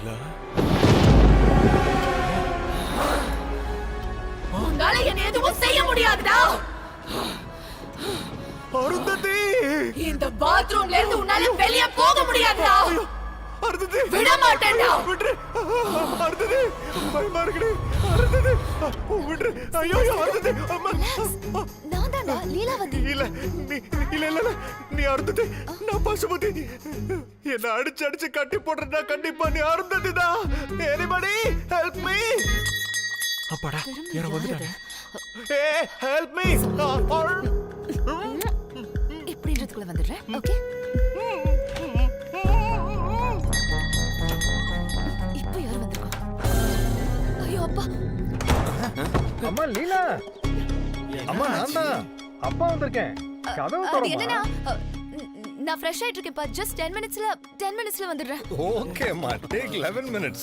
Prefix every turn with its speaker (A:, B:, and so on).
A: லீலா
B: உன்னால என்ன எதுவும் செய்ய முடியாதுடா.
A: அருந்ததி
B: இந்த பாத்ரூம்ல இருந்து உன்னால வெளிய போக முடியாதுடா.
A: அருந்ததி
B: விட மாட்டேன்டா.
A: விட்டு அருந்ததி பயமா இருக்குடி அருந்ததி விட்டு ஐயோ அருந்ததி அம்மா
C: நான் தான்டா லீலாவதி.
A: இல்ல இல்ல நீ அருந்ததி நான் பசுமதி என்ன அடிச்சு அடிச்சு கட்டி போடுறா கண்டிப்பா நீ அருந்ததிதா. Anybody help me. அப்பாடா யாரோ வந்துட்டாங்க. ஏய் ஹெல்ப் மீ.
C: இப்படின்றதுக்குள்ள வந்துடுறேன். ஓகே இப்போ யார் வந்திருக்கா? ஐயோ அப்பா.
D: அம்மா லீலா, அம்மா நான் தான் அப்பா வந்திருக்கேன். கதவு
C: அது
D: திறம்மா.
C: என்னன்னா நான் ஃப்ரெஷ் ஆயிட்டு இருக்கேன்ப்பா. ஜஸ்ட் 10 மினிட்ஸ்ல வந்துடுறேன்.
D: ஓகே அம்மா, டேக் 11 minutes.